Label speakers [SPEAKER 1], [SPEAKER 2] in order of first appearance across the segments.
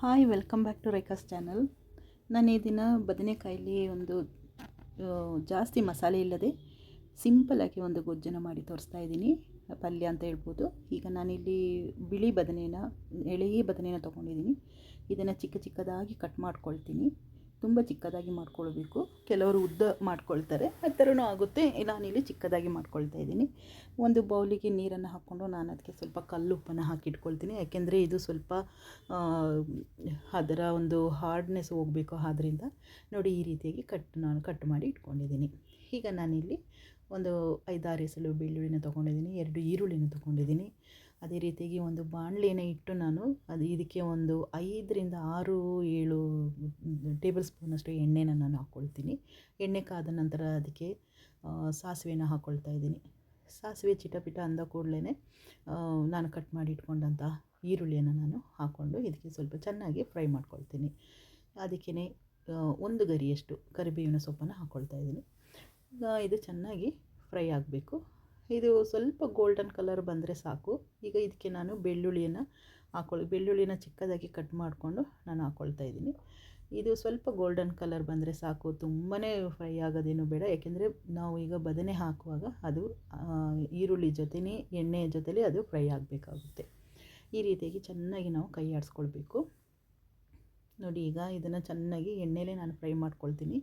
[SPEAKER 1] Hi, welcome back to Rekha's channel. ನಾನು ಈ ದಿನ ಬದನೆಕಾಯಲ್ಲಿ ಒಂದು ಜಾಸ್ತಿ ಮಸಾಲೆ ಇಲ್ಲದೆ ಸಿಂಪಲಾಗಿ ಒಂದು ಗೊಜ್ಜನ್ನು ಮಾಡಿ ತೋರಿಸ್ತಾ ಇದ್ದೀನಿ. ಪಲ್ಯ ಅಂತ ಹೇಳ್ಬೋದು. ಈಗ ನಾನಿಲ್ಲಿ ಬಿಳಿ ಬದನೆನ, ಎಳೆಯ ಬದನೆನ ತೊಗೊಂಡಿದ್ದೀನಿ. ಇದನ್ನು ಚಿಕ್ಕ ಚಿಕ್ಕದಾಗಿ ಕಟ್ ಮಾಡ್ಕೊಳ್ತೀನಿ. ತುಂಬ ಚಿಕ್ಕದಾಗಿ ಮಾಡ್ಕೊಳ್ಬೇಕು. ಕೆಲವರು ಉದ್ದ ಮಾಡ್ಕೊಳ್ತಾರೆ, ಆ ಥರನೂ ಆಗುತ್ತೆ. ನಾನಿಲ್ಲಿ ಚಿಕ್ಕದಾಗಿ ಮಾಡ್ಕೊಳ್ತಾ ಇದ್ದೀನಿ. ಒಂದು ಬೌಲಿಗೆ ನೀರನ್ನು ಹಾಕ್ಕೊಂಡು ನಾನು ಅದಕ್ಕೆ ಸ್ವಲ್ಪ ಕಲ್ಲುಪ್ಪನ್ನು ಹಾಕಿಟ್ಕೊಳ್ತೀನಿ. ಯಾಕೆಂದರೆ ಇದು ಸ್ವಲ್ಪ ಅದರ ಒಂದು ಹಾರ್ಡ್ನೆಸ್ ಹೋಗಬೇಕು. ಆದ್ದರಿಂದ ನೋಡಿ, ಈ ರೀತಿಯಾಗಿ ನಾನು ಕಟ್ ಮಾಡಿ ಇಟ್ಕೊಂಡಿದ್ದೀನಿ. ಈಗ ನಾನಿಲ್ಲಿ ಒಂದು 5-6 ಎಸಳು ಬೆಳ್ಳುಳ್ಳಿನ ತೊಗೊಂಡಿದ್ದೀನಿ, 2 ಈರುಳ್ಳಿನ ತೊಗೊಂಡಿದ್ದೀನಿ. ಅದೇ ರೀತಿಯಾಗಿ ಒಂದು ಬಾಣಲೆನ ಇಟ್ಟು ನಾನು ಇದಕ್ಕೆ ಒಂದು 5-6-7 ಟೇಬಲ್ ಸ್ಪೂನಷ್ಟು ಎಣ್ಣೆನ ನಾನು ಹಾಕ್ಕೊಳ್ತೀನಿ. ಎಣ್ಣೆ ಕಾದ ನಂತರ ಅದಕ್ಕೆ ಸಾಸಿವೆನ ಹಾಕ್ಕೊಳ್ತಾ ಇದ್ದೀನಿ. ಸಾಸಿವೆ ಚಿಟಪಿಟ ಅಂದ ಕೂಡಲೇ ನಾನು ಕಟ್ ಮಾಡಿ ಇಟ್ಕೊಂಡಂಥ ಈರುಳ್ಳಿಯನ್ನು ನಾನು ಹಾಕ್ಕೊಂಡು ಇದಕ್ಕೆ ಸ್ವಲ್ಪ ಚೆನ್ನಾಗಿ ಫ್ರೈ ಮಾಡ್ಕೊಳ್ತೀನಿ. ಅದಕ್ಕೇ 1 ಗರಿಯಷ್ಟು ಕರಿಬೇವಿನ ಸೊಪ್ಪನ್ನು ಹಾಕ್ಕೊಳ್ತಾ ಇದ್ದೀನಿ. ಈಗ ಇದು ಚೆನ್ನಾಗಿ ಫ್ರೈ ಆಗಬೇಕು. ಇದು ಸ್ವಲ್ಪ ಗೋಲ್ಡನ್ ಕಲರ್ ಬಂದರೆ ಸಾಕು. ಈಗ ಇದಕ್ಕೆ ನಾನು ಬೆಳ್ಳುಳ್ಳಿನ ಚಿಕ್ಕದಾಗಿ ಕಟ್ ಮಾಡಿಕೊಂಡು ನಾನು ಹಾಕ್ಕೊಳ್ತಾ ಇದ್ದೀನಿ. ಇದು ಸ್ವಲ್ಪ ಗೋಲ್ಡನ್ ಕಲರ್ ಬಂದರೆ ಸಾಕು, ತುಂಬಾ ಫ್ರೈ ಆಗೋದೇನು ಬೇಡ. ಯಾಕೆಂದರೆ ನಾವು ಈಗ ಬದನೆ ಹಾಕುವಾಗ ಅದು ಈರುಳ್ಳಿ ಜೊತೆನೇ ಎಣ್ಣೆಯ ಜೊತೆಲೇ ಅದು ಫ್ರೈ ಆಗಬೇಕಾಗುತ್ತೆ. ಈ ರೀತಿಯಾಗಿ ಚೆನ್ನಾಗಿ ನಾವು ಕೈ ಆಡಿಸ್ಕೊಳ್ಬೇಕು. ನೋಡಿ, ಈಗ ಇದನ್ನು ಚೆನ್ನಾಗಿ ಎಣ್ಣೆಲೇ ನಾನು ಫ್ರೈ ಮಾಡ್ಕೊಳ್ತೀನಿ.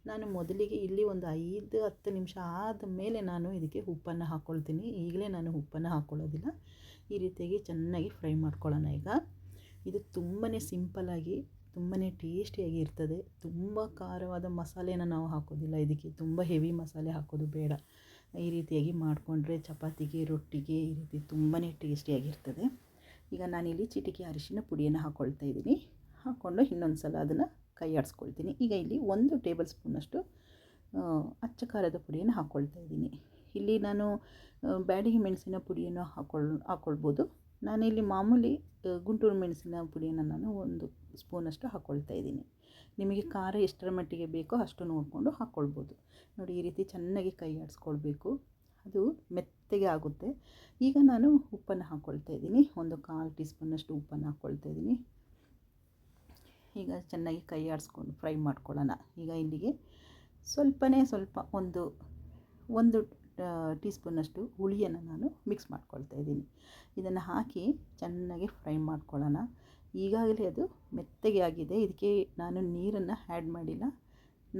[SPEAKER 1] ನಾನು ಮೊದಲಿಗೆ ಇಲ್ಲಿ ಒಂದು 5-10 ನಿಮಿಷ ಆದ ಮೇಲೆ ನಾನು ಇದಕ್ಕೆ ಉಪ್ಪನ್ನು ಹಾಕ್ಕೊಳ್ತೀನಿ. ಈಗಲೇ ನಾನು ಉಪ್ಪನ್ನು ಹಾಕ್ಕೊಳ್ಳೋದಿಲ್ಲ. ಈ ರೀತಿಯಾಗಿ ಚೆನ್ನಾಗಿ ಫ್ರೈ ಮಾಡ್ಕೊಳ್ಳೋಣ. ಈಗ ಇದು ತುಂಬಾ ಸಿಂಪಲ್ಲಾಗಿ ತುಂಬಾ ಟೇಸ್ಟಿಯಾಗಿ ಇರ್ತದೆ. ತುಂಬ ಖಾರವಾದ ಮಸಾಲೆನ ನಾವು ಹಾಕೋದಿಲ್ಲ ಇದಕ್ಕೆ, ತುಂಬ ಹೆವಿ ಮಸಾಲೆ ಹಾಕೋದು ಬೇಡ. ಈ ರೀತಿಯಾಗಿ ಮಾಡಿಕೊಂಡ್ರೆ ಚಪಾತಿಗೆ, ರೊಟ್ಟಿಗೆ ಈ ರೀತಿ ತುಂಬಾ ಟೇಸ್ಟಿಯಾಗಿರ್ತದೆ. ಈಗ ನಾನಿಲ್ಲಿ ಚಿಟಿಕೆ ಅರಿಶಿನ ಪುಡಿಯನ್ನು ಹಾಕ್ಕೊಳ್ತಾ ಇದ್ದೀನಿ. ಹಾಕ್ಕೊಂಡು ಇನ್ನೊಂದು ಸಲ ಅದನ್ನು ಕೈ ಆಡಿಸ್ಕೊಳ್ತೀನಿ. ಈಗ ಇಲ್ಲಿ 1 ಟೇಬಲ್ ಸ್ಪೂನಷ್ಟು ಅಚ್ಚ ಖಾರದ ಪುಡಿಯನ್ನು ಹಾಕ್ಕೊಳ್ತಾ ಇದ್ದೀನಿ. ಇಲ್ಲಿ ನಾನು ಬ್ಯಾಡಗಿ ಮೆಣಸಿನ ಪುಡಿಯನ್ನು ಹಾಕ್ಕೊಳ್ಬೋದು. ನಾನಿಲ್ಲಿ ಮಾಮೂಲಿ ಗುಂಟೂರು ಮೆಣಸಿನ ಪುಡಿಯನ್ನು ನಾನು 1 ಸ್ಪೂನಷ್ಟು ಹಾಕ್ಕೊಳ್ತಾ ಇದ್ದೀನಿ. ನಿಮಗೆ ಖಾರ ಎಷ್ಟರ ಮಟ್ಟಿಗೆ ಬೇಕೋ ಅಷ್ಟು ನೋಡಿಕೊಂಡು ಹಾಕ್ಕೊಳ್ಬೋದು. ನೋಡಿ, ಈ ರೀತಿ ಚೆನ್ನಾಗಿ ಕೈ ಆಡಿಸ್ಕೊಳ್ಬೇಕು. ಅದು ಮೆತ್ತಗೆ ಆಗುತ್ತೆ. ಈಗ ನಾನು ಉಪ್ಪನ್ನು ಹಾಕ್ಕೊಳ್ತಾ ಇದ್ದೀನಿ. ಒಂದು 1/4 ಟೀ ಸ್ಪೂನಷ್ಟು ಉಪ್ಪನ್ನು ಹಾಕ್ಕೊಳ್ತಾ ಇದ್ದೀನಿ. ಈಗ ಚೆನ್ನಾಗಿ ಕೈ ಆಡಿಸ್ಕೊಂಡು ಫ್ರೈ ಮಾಡ್ಕೊಳ್ಳೋಣ. ಈಗ ಇಲ್ಲಿಗೆ ಸ್ವಲ್ಪ ಒಂದು ಟೀ ಸ್ಪೂನಷ್ಟು ಹುಳಿಯನ್ನು ನಾನು ಮಿಕ್ಸ್ ಮಾಡ್ಕೊಳ್ತಾ ಇದ್ದೀನಿ. ಇದನ್ನು ಹಾಕಿ ಚೆನ್ನಾಗಿ ಫ್ರೈ ಮಾಡ್ಕೊಳ್ಳೋಣ. ಈಗಾಗಲೇ ಅದು ಮೆತ್ತಗೆ ಆಗಿದೆ. ಇದಕ್ಕೆ ನಾನು ನೀರನ್ನು ಆ್ಯಡ್ ಮಾಡಿಲ್ಲ.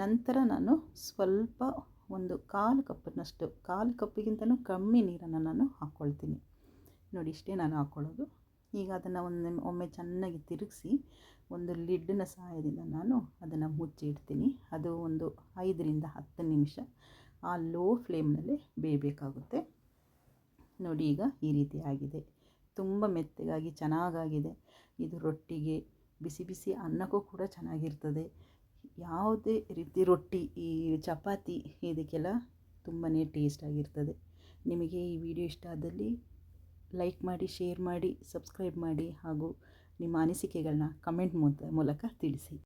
[SPEAKER 1] ನಂತರ ನಾನು ಸ್ವಲ್ಪ ಒಂದು 1/4 ಕಪ್ಪಿಗಿಂತಲೂ ಕಮ್ಮಿ ನೀರನ್ನು ನಾನು ಹಾಕ್ಕೊಳ್ತೀನಿ. ನೋಡಿ, ಇಷ್ಟೇ ನಾನು ಹಾಕ್ಕೊಳ್ಳೋದು. ಈಗ ಅದನ್ನು ಒಮ್ಮೆ ಚೆನ್ನಾಗಿ ತಿರುಗಿಸಿ ಒಂದು ಲಿಡ್ಡಿನ ಸಹಾಯದಿಂದ ನಾನು ಅದನ್ನು ಮುಚ್ಚಿ ಇಡ್ತೀನಿ. ಅದು ಒಂದು 5-10 ನಿಮಿಷ ಆ ಲೋ ಫ್ಲೇಮ್ನಲ್ಲೇ ಬೇಯಬೇಕಾಗುತ್ತೆ. ನೋಡಿ, ಈಗ ಈ ರೀತಿ ಆಗಿದೆ. ತುಂಬ ಮೆತ್ತಗಾಗಿ ಚೆನ್ನಾಗಾಗಿದೆ. ಇದು ರೊಟ್ಟಿಗೆ, ಬಿಸಿ ಬಿಸಿ ಅನ್ನಕ್ಕೂ ಕೂಡ ಚೆನ್ನಾಗಿರ್ತದೆ. ಯಾವುದೇ ರೀತಿ ರೊಟ್ಟಿ, ಈ ಚಪಾತಿ ಇದಕ್ಕೆಲ್ಲ ತುಂಬಾ ಟೇಸ್ಟಾಗಿರ್ತದೆ. ನಿಮಗೆ ಈ ವಿಡಿಯೋ ಇಷ್ಟ ಆದಲ್ಲಿ ಲೈಕ್ ಮಾಡಿ, ಶೇರ್ ಮಾಡಿ, ಸಬ್ಸ್ಕ್ರೈಬ್ ಮಾಡಿ ಹಾಗೂ ನಿಮ್ಮ ಅನಿಸಿಕೆಗಳನ್ನ ಕಮೆಂಟ್ ಮೂಲಕ ತಿಳಿಸಿ.